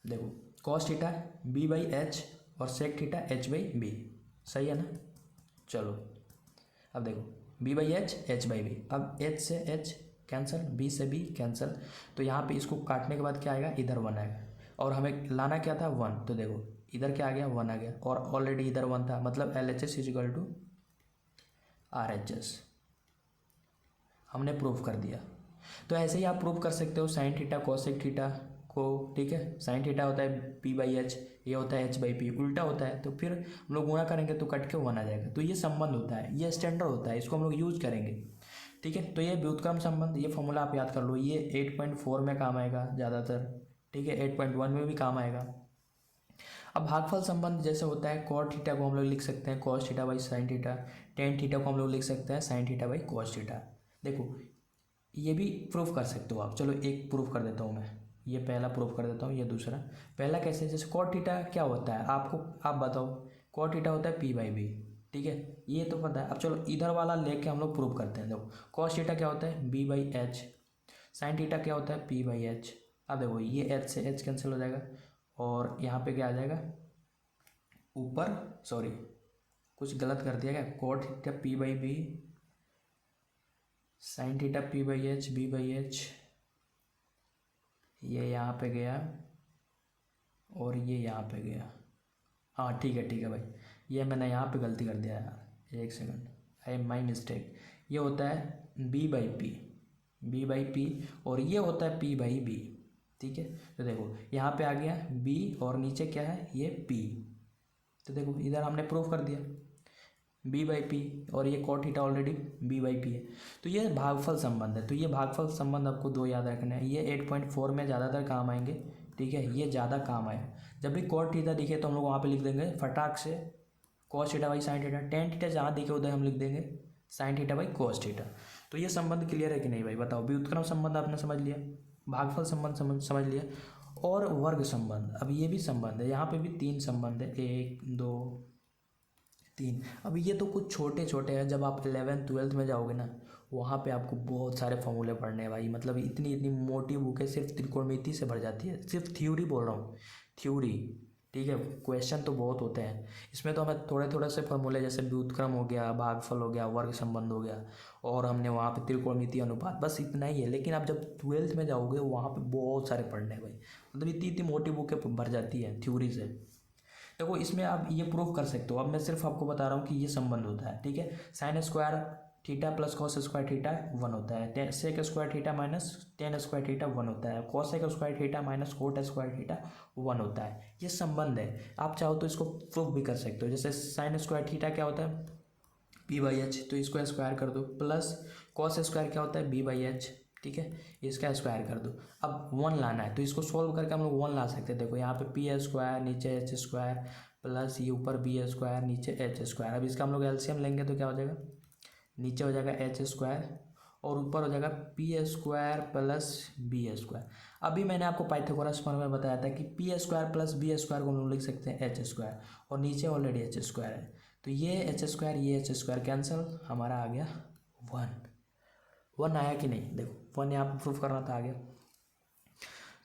देखो cos theta B by h और sec theta h by b, सही है ना। चलो अब देखो b by h by B, अब एच से एच कैंसिल, बी से बी कैंसिल, तो यहाँ पे इसको काटने के बाद क्या आएगा, इधर 1 आएगा, और हमें लाना क्या था 1, तो देखो इधर क्या आ गया 1 आ गया, और ऑलरेडी इधर 1 था, मतलब L H S is equal to R H S, हमने प्रूफ कर दिया। तो ऐसे ही आप प्रूफ कर सकते हो साइन थीटा कॉसेक थीटा को, ठीक है, साइन थीटा होता है पी बाई एच, ये होता है एच बाई पी, उल्टा होता है, तो फिर हम लोग गुणा करेंगे तो कट के 1 आ जाएगा। तो ये संबंध होता है, ये स्टैंडर्ड होता है, इसको हम लोग यूज करेंगे, ठीक है। तो ये व्युत्क्रम संबंध, ये फॉर्मूला आप याद कर लो, ये 8.4 में काम आएगा ज़्यादातर, ठीक है, 8.1 में भी काम आएगा। अब भागफल संबंध जैसे होता है, कॉट थीटा को हम लोग लिख सकते हैं cos theta by sine theta, tan theta को हम लोग लिख सकते हैं sine theta by cos theta. देखो ये भी प्रूफ कर सकते हो आप, चलो एक प्रूफ कर देता हूँ मैं, ये पहला प्रूफ कर देता हूँ, ये दूसरा। पहला कैसे, जैसे कॉट थीटा क्या होता है आपको, आप बताओ, कॉट थीटा होता है पी बाई बी, ठीक है, ये तो पता है। अब चलो इधर वाला लेके हम लोग प्रूफ करते हैं। देखो कॉस थीटा क्या होता है B by H, sine theta क्या होता है पी बाई एच। अब देखो ये एच से एच कैंसिल हो जाएगा, और यहाँ पे क्या आ जाएगा ऊपर, सॉरी कुछ गलत कर दिया क्या, cot theta P by B, sine theta P by H, B by H, ये यहाँ पे गया और ये यहाँ पे गया, हाँ ठीक है भाई, ये मैंने यहाँ पे गलती कर दिया यार, एक सेकंड, आई माई मिस्टेक। ये होता है B by P, B by P, और ये होता है पी बाई बी, ठीक है। तो देखो यहाँ पे आ गया बी और नीचे क्या है ये पी, तो देखो इधर हमने प्रूफ कर दिया बी बाई पी, और ये cot theta already B by P है। तो ये भागफल संबंध है, तो ये भागफल संबंध आपको 2 याद रखना है, ये 8.4 में ज़्यादातर काम आएंगे, ठीक है, ये ज़्यादा काम आएगा। जब भी कॉट थीटा दिखे तो हम लोग वहाँ पे लिख देंगे फटाक से cos theta by sine theta, tan theta जहाँ दिखे उधर हम लिख देंगे sine theta by cos theta. तो ये संबंध क्लियर है कि नहीं भाई, बताओ। व्युत्क्रम संबंध आपने समझ लिया, भागफल संबंध समझ लिया, और वर्ग संबंध, अब ये भी संबंध है, यहाँ पे भी 3 संबंध है, 1 2 3। अब ये तो कुछ छोटे छोटे हैं, जब आप 11th-12th में जाओगे ना, वहाँ पे आपको बहुत सारे फॉर्मूले पढ़ने हैं भाई, मतलब इतनी इतनी मोटी बुक है, सिर्फ त्रिकोणमिति से भर जाती है, सिर्फ थ्योरी बोल रहा हूँ, थ्योरी, ठीक है। क्वेश्चन तो बहुत होते हैं इसमें, तो हमें थोड़े थोड़े से फॉर्मूले, जैसे व्युत्क्रम हो गया, भागफल हो गया, वर्ग संबंध हो गया, और हमने वहाँ पे त्रिकोणमिति अनुपात, बस इतना ही है। लेकिन आप जब 12th में जाओगे वहाँ पे बहुत सारे पढ़ने हैं भाई, मतलब इतनी इतनी मोटी बुकें भर जाती है थ्योरी से। देखो इसमें आप ये प्रूफ कर सकते हो, अब मैं सिर्फ आपको बता रहा हूँ कि ये संबंध होता है, ठीक है। Sine square theta plus cos square theta 1 होता है, sec square theta minus tan square theta 1 होता है, cosec square theta minus cot square theta 1 होता है। ये संबंध है, आप चाहो तो इसको प्रूफ भी कर सकते हो। जैसे साइन स्क्वायर थीटा क्या होता है पी बाई एच, तो इसको स्क्वायर कर दो, प्लस कॉस स्क्वायर क्या होता है बी बाई एच, ठीक है, इसका स्क्वायर कर दो। अब 1 लाना है तो इसको सोल्व करके हम लोग 1 ला सकते हैं। देखो यहाँ पे पी स्क्वायर नीचे एच स्क्वायर प्लस ये ऊपर बी स्क्वायर नीचे एच स्क्वायर। अब इसका हम लोग एलसीएम लेंगे तो क्या हो जाएगा, नीचे हो जाएगा एच स्क्वायर और ऊपर हो जाएगा P square plus B square. अभी मैंने आपको पाइथागोरस फॉर्मूला में बताया था कि P square plus B square को हम लोग लिख सकते हैं एच स्क्वायर, और नीचे ऑलरेडी एच स्क्वायर है तो ये एच स्क्वायर ये एच स्क्वायर कैंसिल, हमारा आ गया 1 आया कि नहीं, देखो 1 यहाँ पर प्रूफ करना था, आ गया।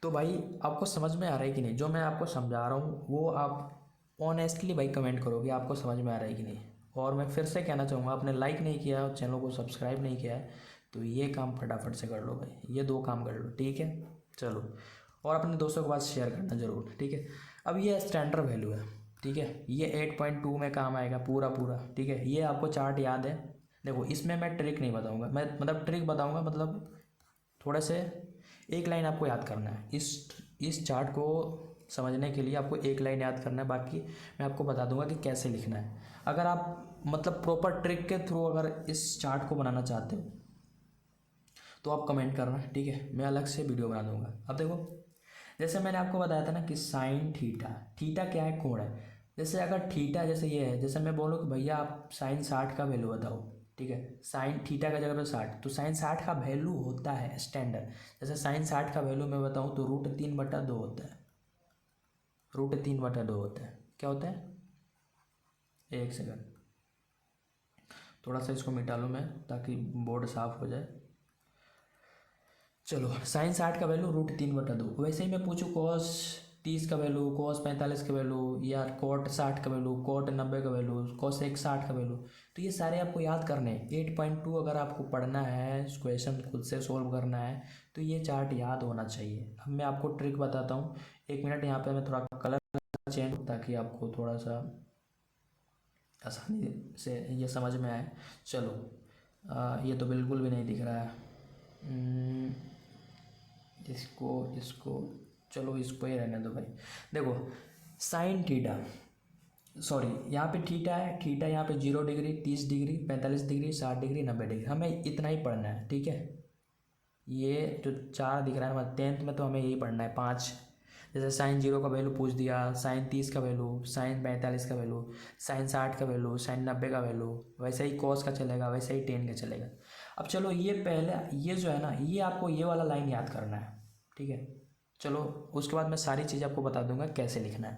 तो भाई आपको समझ में आ रहा है कि नहीं, जो मैं आपको समझा रहा हूँ वो आप ऑनेस्टली भाई कमेंट करो कि आपको समझ में आ रहा है कि नहीं। और मैं फिर से कहना चाहूँगा, आपने लाइक नहीं किया और चैनल को सब्सक्राइब नहीं किया है तो ये काम फटाफट से कर लो भाई, ये 2 काम कर लो, ठीक है। चलो, और अपने दोस्तों के पास शेयर करना ज़रूर, ठीक है। अब ये स्टैंडर्ड वैल्यू है, ठीक है, ये 8.2 में काम आएगा पूरा पूरा, ठीक है। ये आपको चार्ट याद है, देखो इसमें मैं ट्रिक नहीं बताऊँगा, मैं मतलब ट्रिक बताऊँगा, मतलब थोड़े से एक लाइन आपको याद करना है। इस चार्ट को समझने के लिए आपको एक लाइन याद करना है, बाकी मैं आपको बता दूंगा कि कैसे लिखना है। अगर आप मतलब प्रॉपर ट्रिक के थ्रू अगर इस चार्ट को बनाना चाहते हो तो आप कमेंट करना, ठीक है, मैं अलग से वीडियो बना दूंगा। अब देखो, जैसे मैंने आपको बताया था ना कि साइन थीटा, थीटा क्या है, कोण है। जैसे अगर थीटा जैसे ये है, जैसे मैं बोलूँ कि भैया आप साइन 60 का वैल्यू बताओ, ठीक है, साइन थीटा का जगह पे 60, तो साइन 60 का वैल्यू होता है स्टैंडर्ड। जैसे साइन 60 का वैल्यू मैं बताऊँ तो √3/2 होता है, √3/2 होता है। क्या होता है, एक सेकंड, थोड़ा सा इसको मिटा लूँ मैं ताकि बोर्ड साफ हो जाए। चलो, साइन 60 का वैल्यू √3/2। वैसे ही मैं पूछूँ कॉस 30 का वैल्यू, कॉस 45 का वैल्यू, या कॉट 60 का वैल्यू, कॉट 90 का वैल्यू, कॉसेक 60 का वैल्यू, तो ये सारे आपको याद करने हैं। 8.2 अगर आपको पढ़ना है, क्वेश्चन खुद से सोल्व करना है तो ये चार्ट याद होना चाहिए। अब मैं आपको ट्रिक बताता हूँ, 1 मिनट यहाँ पे मैं थोड़ा कलर चेंज ताकि आपको थोड़ा सा आसानी से ये समझ में आए। चलो, ये तो बिल्कुल भी नहीं दिख रहा है, इसको इसको चलो इसको ही रहने दो भाई। देखो साइन थीटा, सॉरी यहाँ पे थीटा है, थीटा यहाँ पे 0 degree, 30 degree, 45 degree, 60 degree, 90 degree, हमें इतना ही पढ़ना है, ठीक है। ये जो 4 दिख रहा है हमारे 10th में तो हमें यही पढ़ना है 5। जैसे साइन 0 का वैल्यू पूछ दिया, साइन 30 का वैल्यू, साइन 45 का वैल्यू, साइन 60 का वैल्यू, साइन 90 का वैल्यू, वैसे ही कॉस का चलेगा, वैसे ही टेन का चलेगा। अब चलो ये पहले ये जो है ना, ये आपको ये वाला लाइन याद करना है, ठीक है। चलो उसके बाद मैं सारी चीज़ आपको बता दूंगा कैसे लिखना है।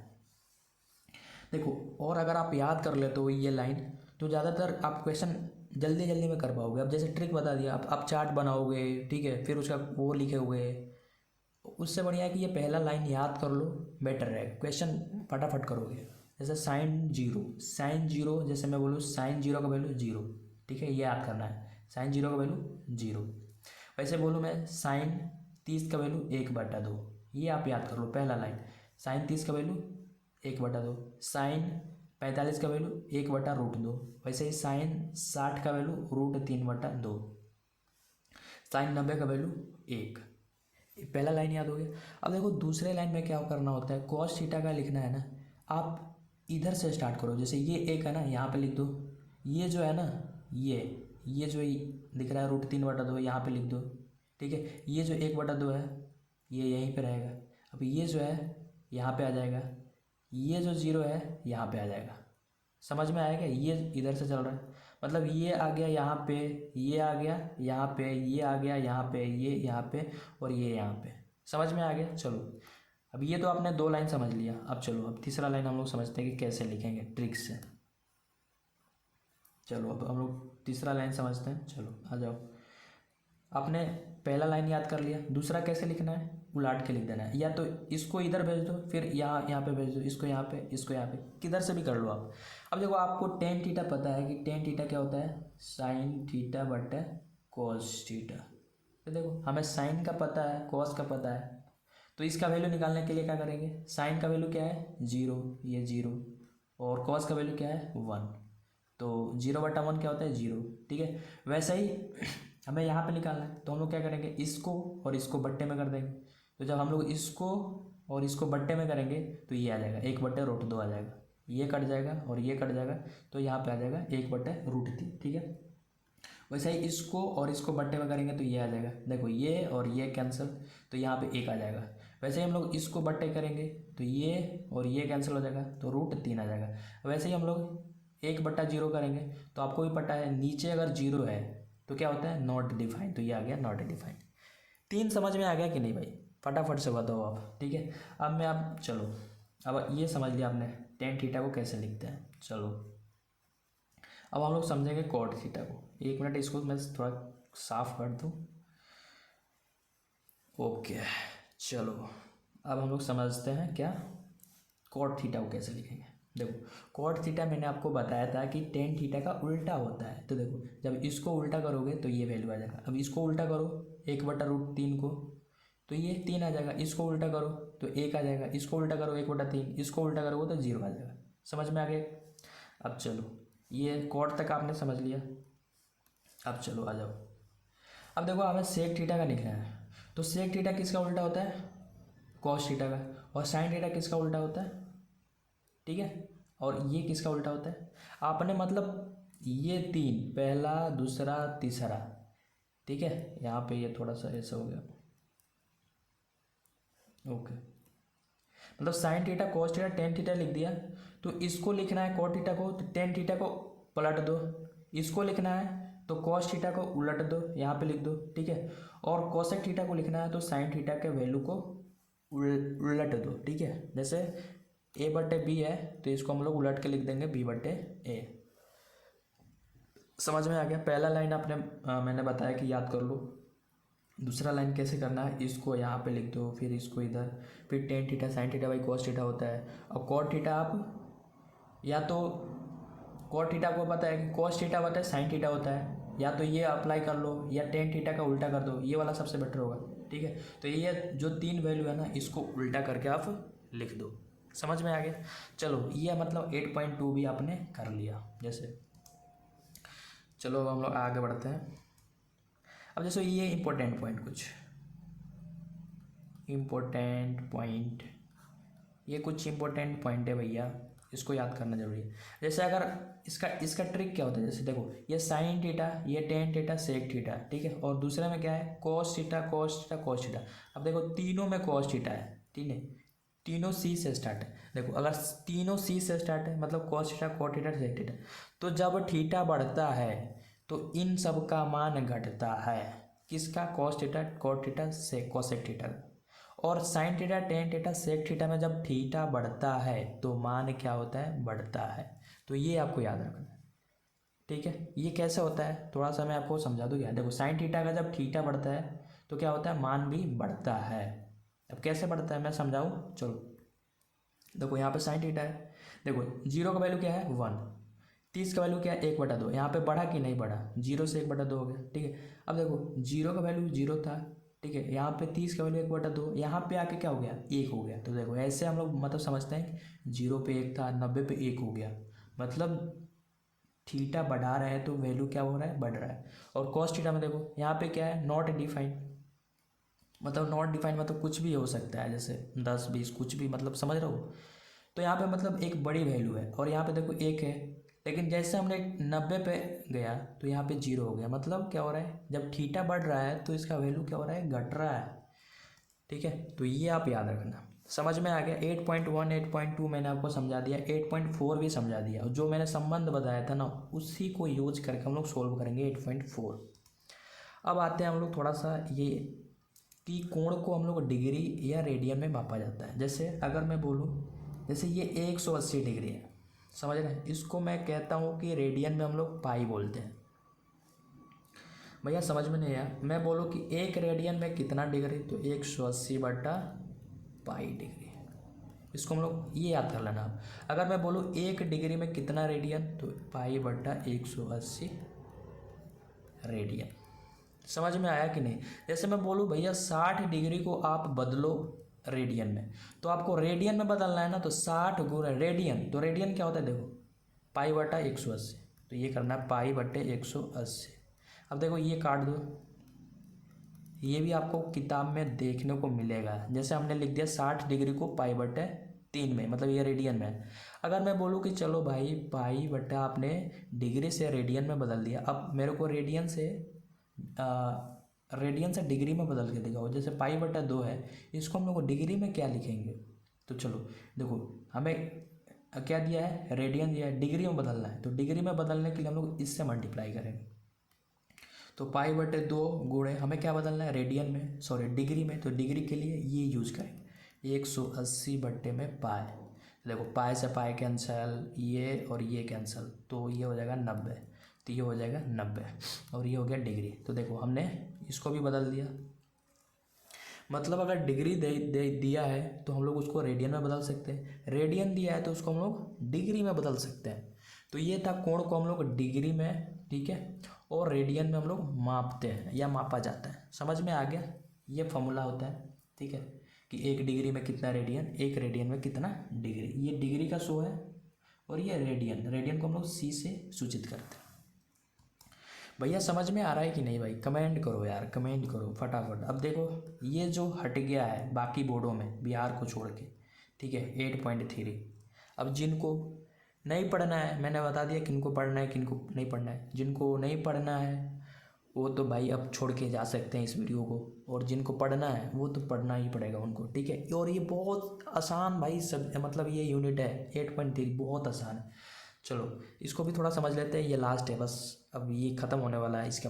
देखो, और अगर आप याद कर लेते हो ये लाइन तो ज़्यादातर आप क्वेश्चन जल्दी जल्दी में कर पाओगे। अब जैसे ट्रिक बता दिया, आप चार्ट बनाओगे, ठीक है, फिर उसका वो लिखे हुए, उससे बढ़िया है कि ये पहला लाइन याद कर लो, बेटर रहेगा, क्वेश्चन फटाफट करोगे। जैसे साइन 0, साइन 0, जैसे मैं बोलूँ साइन 0 का वैल्यू 0, ठीक है, ये याद करना है, साइन 0 का वैल्यू 0। वैसे बोलूँ मैं साइन 30 का वैल्यू 1/2, ये आप याद कर लो पहला लाइन, साइन 30 का वैल्यू 1/2, साइन 45 का वैल्यू 1/√2, वैसे ही साइन 60 का वैल्यू √3/2, साइन 90 का वैल्यू 1। पहला लाइन याद हो गया। अब देखो दूसरे लाइन में क्या करना होता है, कॉस थीटा का लिखना है ना, आप इधर से स्टार्ट करो। जैसे ये एक है ना, यहाँ पे लिख दो, ये जो है ना, ये जो दिख रहा है √3/2 यहाँ पे लिख दो, ठीक है। ये जो 1/2 है ये यहीं पे रहेगा। अब ये जो है यहाँ पे आ जाएगा, ये जो 0 है यहाँ पे आ जाएगा। समझ में आएगा, ये इधर से चल रहा है, मतलब ये आ गया यहाँ पे, ये आ गया यहाँ पे, ये आ गया यहाँ पे, ये यहाँ पे, और ये यहाँ पे। समझ में आ गया। चलो, अब ये तो आपने 2 लाइन समझ लिया। अब चलो, अब तीसरा लाइन हम लोग समझते हैं कि कैसे लिखेंगे ट्रिक से। चलो अब हम लोग तीसरा लाइन समझते हैं। चलो आ जाओ, आपने पहला लाइन याद कर लिया, दूसरा कैसे लिखना है, उलाट के लिख देना है। या तो इसको इधर भेज दो, फिर यहाँ पे भेज दो, इसको यहाँ पे, इसको यहाँ पे, किधर से भी कर लो आप। अब देखो आपको टेन थीटा पता है कि टेन थीटा क्या होता है, साइन थीटा बटे कॉस थीटा। तो देखो हमें साइन का पता है, कॉस का पता है, तो इसका वैल्यू निकालने के लिए क्या करेंगे, साइन का वैल्यू क्या है 0, ये 0, और कॉस का वैल्यू क्या है 1, तो 0/1 क्या होता है 0, ठीक है। वैसे ही हमें यहाँ पे निकालना है, तो हम लोग क्या करेंगे, इसको और इसको बट्टे में कर देंगे। तो जब हम लोग इसको और इसको बट्टे में करेंगे तो ये आ जाएगा 1/√2 आ जाएगा, ये कट जाएगा और ये कट जाएगा, तो यहाँ पे आ जाएगा 1/√3, ठीक है। वैसे ही इसको और इसको बट्टे में करेंगे तो ये आ जाएगा, देखो ये और ये कैंसिल, तो यहाँ पे 1 आ जाएगा। वैसे ही हम लोग इसको बट्टे करेंगे तो ये और ये कैंसिल हो जाएगा, तो √3 आ जाएगा। वैसे ही हम लोग 1/0 करेंगे तो आपको भी पता है नीचे अगर 0 है तो क्या होता है, नॉट डिफाइन, तो ये आ गया नॉट डिफाइन। 3 समझ में आ गया कि नहीं भाई, फटाफट से बताओ आप, ठीक है। अब मैं आप चलो, अब ये समझ लिया आपने tan थीटा को कैसे लिखते हैं। चलो अब हम लोग समझेंगे cot थीटा को। 1 मिनट इसको मैं थोड़ा साफ कर दूँ। ओके चलो अब हम लोग समझते हैं क्या cot थीटा को कैसे लिखेंगे। देखो cot थीटा मैंने आपको बताया था कि tan थीटा का उल्टा होता है। तो देखो जब इसको उल्टा करोगे तो ये वैल्यू आ जाएगा। अब इसको उल्टा करो 1/√3 को, तो ये 3 आ जाएगा। इसको उल्टा करो तो 1 आ जाएगा। इसको उल्टा करो 1/3, इसको उल्टा करोगे तो 0 आ जाएगा। समझ में आ गया। अब चलो ये cot तक आपने समझ लिया। अब चलो आ जाओ, अब देखो हमें sec थीटा का लिखना है। तो sec थीटा किसका उल्टा होता है, cos थीटा का। और sin थीटा किसका उल्टा होता है, ठीक है। और ये किसका उल्टा होता है, आपने मतलब ये 3 पहला दूसरा तीसरा, ठीक है। यहाँ पे ये थोड़ा सा ऐसा हो गया, ओके। मतलब sin theta cos theta tan theta लिख दिया। तो इसको लिखना है cot थीटा को, तो tan थीटा को पलट दो। इसको लिखना है तो cos थीटा को उलट दो, यहाँ पे लिख दो, ठीक है। और cosec थीटा को लिखना है तो sin थीटा के वैल्यू को उलट दो, ठीक है। जैसे a/b है तो इसको हम लोग उलट के लिख देंगे b/a। समझ में आ गया। पहला लाइन आपने मैंने बताया कि याद कर लो। दूसरा लाइन कैसे करना है, इसको यहाँ पे लिख दो, फिर इसको इधर, फिर tan theta sin theta by cos theta होता है। और cot थीटा आप या तो cot थीटा को पता है कि cos थीटा होता है sin थीटा होता है, या तो ये अप्लाई कर लो या tan थीटा का उल्टा कर दो, ये वाला सबसे बेटर होगा, ठीक है। तो ये जो 3 वैल्यू है ना इसको उल्टा करके आप लिख दो। समझ में आ गया। चलो ये मतलब 8.2 भी आपने कर लिया। जैसे चलो अब हम लोग आगे बढ़ते हैं। अब जैसे ये इम्पोर्टेंट पॉइंट, कुछ इम्पोर्टेंट पॉइंट, ये कुछ इम्पोर्टेंट पॉइंट है भैया, इसको याद करना जरूरी है। जैसे अगर इसका ट्रिक क्या होता है, जैसे देखो ये sin थीटा, ये tan थीटा sec थीटा, ठीक है। और दूसरे में क्या है cos theta cos theta cos theta. अब देखो तीनों में cos थीटा है, ठीक है। तीनों C से स्टार्ट है। देखो अगर तीनों C से स्टार्ट है मतलब cos theta cot theta sec theta, तो जब थीटा बढ़ता है तो इन सब का मान घटता है। किसका, cos theta cot theta cosec theta. और sin theta tan theta sec theta में जब थीटा बढ़ता है तो मान क्या होता है, बढ़ता है। तो ये आपको याद रखना है, ठीक है। ये कैसे होता है थोड़ा सा मैं आपको समझा दूँ क्या। देखो sin थीटा का जब थीटा बढ़ता है तो क्या होता है, मान भी बढ़ता है। अब कैसे बढ़ता है मैं समझाऊँ, चलो देखो यहाँ पे sin थीटा है। देखो 0 का वैल्यू क्या है 1, 30 का वैल्यू क्या है 1/2। यहाँ पे बढ़ा कि नहीं बढ़ा, 0 से 1/2 हो गया, ठीक है। अब देखो 0 का वैल्यू 0 था, ठीक है। यहाँ पे 30 का वैल्यू 1/2, यहाँ पे आके क्या हो गया 1 हो गया। तो देखो ऐसे हम लोग मतलब समझते हैं 0 पे 1 था, 90 पे 1 हो गया, मतलब थीटा बढ़ा रहे हैं तो वैल्यू क्या हो रहा है, बढ़ रहा है। और cos थीटा में देखो यहाँ पे क्या है, नॉट डिफाइन, मतलब नॉट डिफाइन मतलब कुछ भी हो सकता है, जैसे 10 20 कुछ भी, मतलब समझ रहे हो। तो यहाँ पे मतलब एक बड़ी वैल्यू है और यहाँ पे देखो 1 है, लेकिन जैसे हमने 90 पे गया तो यहाँ पे 0 हो गया। मतलब क्या हो रहा है, जब थीटा बढ़ रहा है तो इसका वैल्यू क्या हो रहा है, घट रहा है, ठीक है। तो ये आप याद रखना। समझ में आ गया। 8.1 8.2 मैंने आपको समझा दिया, 8.4 भी समझा दिया। जो मैंने संबंध बताया था ना उसी को यूज करके हम लोग सोल्व करेंगे 8.4। अब आते हैं हम लोग थोड़ा सा ये कि कोण को हम लोग डिग्री या रेडियन में मापा जाता है। जैसे अगर मैं बोलूँ, जैसे ये 180 डिग्री है, समझ रहे हैं, इसको मैं कहता हूँ कि रेडियन में हम लोग पाई बोलते हैं। भैया समझ में नहीं आया, मैं बोलूँ कि 1 रेडियन में कितना डिग्री, तो 180/पाई डिग्री। इसको हम लोग ये याद कर लेना। अगर मैं बोलूँ 1 डिग्री में कितना रेडियन, तो पाई/180 रेडियन। समझ में आया कि नहीं। जैसे मैं बोलूँ भैया 60 डिग्री को आप बदलो रेडियन में, तो आपको रेडियन में बदलना है ना, तो 60 गुना रेडियन, तो रेडियन क्या होता है देखो पाई/180, तो ये करना है पाई/180। अब देखो ये काट दो, ये भी आपको किताब में देखने को मिलेगा। जैसे हमने लिख दिया 60 डिग्री को पाई/3 में, मतलब ये रेडियन में। अगर मैं बोलूँ कि चलो भाई पाई बटा आपने डिग्री से रेडियन में बदल दिया, अब मेरे को रेडियन से डिग्री में बदल के दिखाओ। जैसे पाई बटा 2 है, इसको हम लोग डिग्री में क्या लिखेंगे? तो चलो देखो, हमें क्या दिया है, रेडियन दिया है, डिग्री में बदलना है। तो डिग्री में बदलने के लिए हम लोग इससे मल्टीप्लाई करेंगे। तो पाई बटे 2 गुणे हमें क्या बदलना है, रेडियन में, सॉरी डिग्री में। तो डिग्री के लिए ये यूज करेंगे, 180 बट्टे में पाई। देखो पाई से पाई कैंसल, ये और ये कैंसल, तो ये हो जाएगा 90। तो ये हो जाएगा 90 और ये हो गया डिग्री। तो देखो हमने इसको भी बदल दिया। मतलब अगर डिग्री दे दिया है तो हम लोग उसको रेडियन में बदल सकते हैं, रेडियन दिया है तो उसको हम लोग डिग्री में बदल सकते हैं। तो ये था कोण को हम लोग डिग्री में, ठीक है, और रेडियन में हम लोग मापते हैं या मापा जाता है। समझ में आ गया? ये फॉर्मूला होता है, ठीक है, कि 1 डिग्री में कितना रेडियन, 1 रेडियन में कितना डिग्री। ये डिग्री का शो है और ये रेडियन को हम लोग सी से सूचित करते हैं। भैया समझ में आ रहा है कि नहीं भाई? कमेंट करो यार, कमेंट करो फटाफट। अब देखो ये जो हट गया है बाकी बोर्डों में बिहार को छोड़ के, ठीक है, 8.3। अब जिनको नहीं पढ़ना है, मैंने बता दिया किनको पढ़ना है किनको नहीं पढ़ना है। जिनको नहीं पढ़ना है वो तो भाई अब छोड़ के जा सकते हैं इस वीडियो को, और जिनको पढ़ना है वो तो पढ़ना ही पड़ेगा उनको, ठीक है। और ये बहुत आसान भाई, सब मतलब ये यूनिट है 8.3, बहुत आसान है। चलो इसको भी थोड़ा समझ लेते हैं, ये लास्ट है बस, अब ये ख़त्म होने वाला है इसका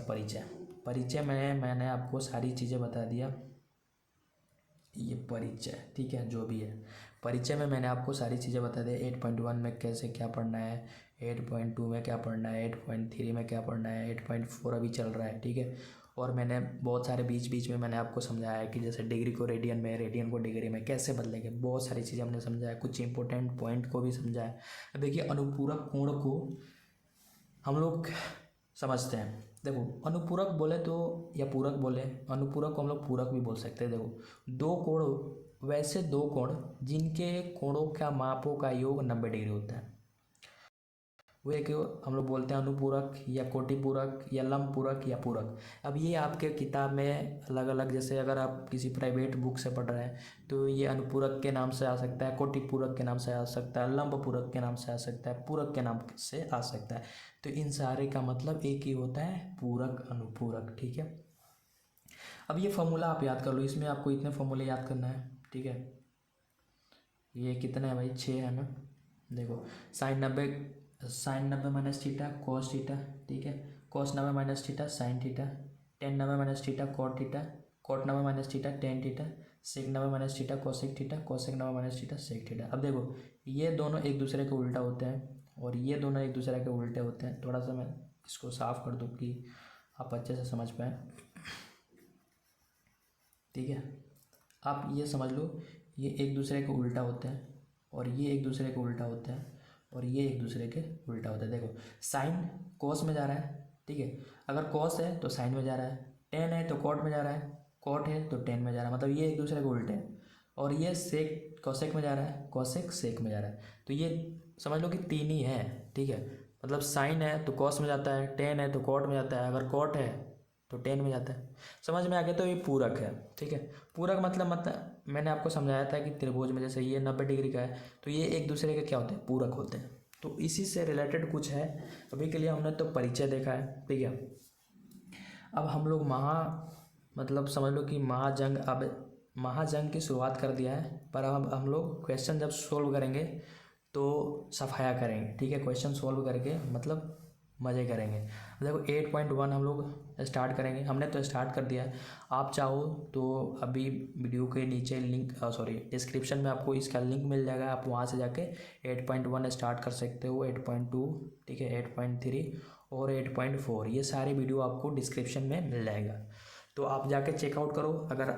परिचय में मैंने आपको सारी चीज़ें बता दिया। ये परिचय, ठीक है, जो भी है परिचय में मैंने आपको सारी चीज़ें बता दी। 8.1 में कैसे क्या पढ़ना है, 8.2 में क्या पढ़ना है, 8.3 में क्या पढ़ना है, 8.4 अभी चल रहा है, ठीक है। और मैंने बहुत सारे बीच में मैंने आपको समझाया है कि जैसे डिग्री को रेडियन में, रेडियन को डिग्री में कैसे बदलेंगे, बहुत सारी चीज़ें हमने समझाया, कुछ इंपॉर्टेंट पॉइंट को भी समझाया। देखिए अनुपूरक कोण को हम लोग समझते हैं। देखो अनुपूरक बोले तो, या पूरक बोले, अनुपूरक को हम लोग पूरक भी बोल सकते हैं। देखो दो कोण, वैसे दो कोण जिनके कोणों का मापों का योग 90 डिग्री होता है, वो एक हम लोग बोलते हैं अनुपूरक या कोटिपूरक या लंबपूरक या पूरक। अब ये आपके किताब में अलग अलग, जैसे अगर आप किसी प्राइवेट बुक से पढ़ रहे हैं तो ये अनुपूरक के नाम से आ सकता है, कोटिपूरक के नाम से आ सकता है, लंबपूरक के नाम से आ सकता है, पूरक के नाम से आ सकता है। तो इन सारे का मतलब एक ही होता है, पूरक अनुपूरक, ठीक है। अब ये फॉर्मूला आप याद कर लो, इसमें आपको इतने फॉर्मूले याद करना है, ठीक है। ये कितना है भाई, 6 है ना। देखो sine 90 minus theta cos theta, ठीक है, cos 90 minus theta sine theta, tan 90 minus theta cot theta, cot 90 minus theta tan theta, sec 90 minus theta cosec theta, cosec 90 minus theta sec theta. अब देखो ये दोनों एक दूसरे के उल्टा होते हैं और ये दोनों एक दूसरे के उल्टे होते हैं। थोड़ा सा मैं इसको साफ कर दूँ कि आप अच्छे से समझ पाएँ, ठीक है। आप ये समझ लो, ये एक दूसरे के उल्टा होते हैं और ये एक दूसरे के उल्टा होते हैं और ये एक दूसरे के उल्टा होता है। देखो साइन कॉस में जा रहा है, ठीक है, अगर कॉस है तो साइन में जा रहा है, टेन है तो कॉट में जा रहा है, कॉट है तो टेन में जा रहा है, मतलब ये एक दूसरे के उल्टे हैं। और ये सेक कॉसेक में जा रहा है, कॉसेक सेक में जा रहा है। तो ये समझ लो कि तीन ही है, ठीक है। मतलब साइन है तो कॉस में जाता है, टेन है तो कॉट में जाता है, अगर कॉट है तो टेन में जाता है। समझ में आ गया? तो ये पूरक है, ठीक है। पूरक मतलब मैंने आपको समझाया था कि त्रिभुज में जैसे ये 90 डिग्री का है तो ये एक दूसरे के क्या होते हैं, पूरक होते हैं। तो इसी से रिलेटेड कुछ है। अभी के लिए हमने तो परिचय देखा है, ठीक है। अब हम लोग मतलब समझ लो कि महाजंग की शुरुआत कर दिया है, पर अब हम लोग क्वेश्चन जब सोल्व करेंगे तो सफाया करेंगे, ठीक है। क्वेश्चन सोल्व करके मतलब मज़े करेंगे। देखो 8.1 हम लोग स्टार्ट करेंगे, हमने तो स्टार्ट कर दिया है। आप चाहो तो अभी वीडियो के नीचे लिंक, डिस्क्रिप्शन में आपको इसका लिंक मिल जाएगा, आप वहाँ से जाके 8.1 स्टार्ट कर सकते हो, 8.2, ठीक है, 8.3 और 8.4, ये सारे वीडियो आपको डिस्क्रिप्शन में मिल जाएगा। तो आप जाके चेकआउट करो। अगर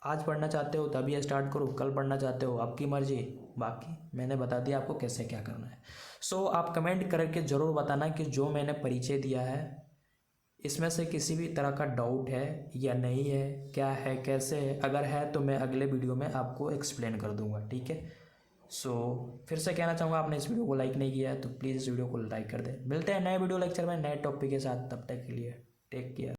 आज पढ़ना चाहते हो तभी स्टार्ट करो, कल पढ़ना चाहते हो आपकी मर्जी, बाकी मैंने बता दिया आपको कैसे क्या करना है। सो आप कमेंट करके ज़रूर बताना कि जो मैंने परिचय दिया है इसमें से किसी भी तरह का डाउट है या नहीं है, क्या है, कैसे है। अगर है तो मैं अगले वीडियो में आपको एक्सप्लेन कर दूंगा, ठीक है। सो फिर से कहना चाहूँगा, आपने इस वीडियो को लाइक नहीं किया है तो प्लीज़ इस वीडियो को लाइक कर दें। मिलते हैं नए वीडियो लेक्चर में नए टॉपिक के साथ, तब तक के लिए टेक केयर।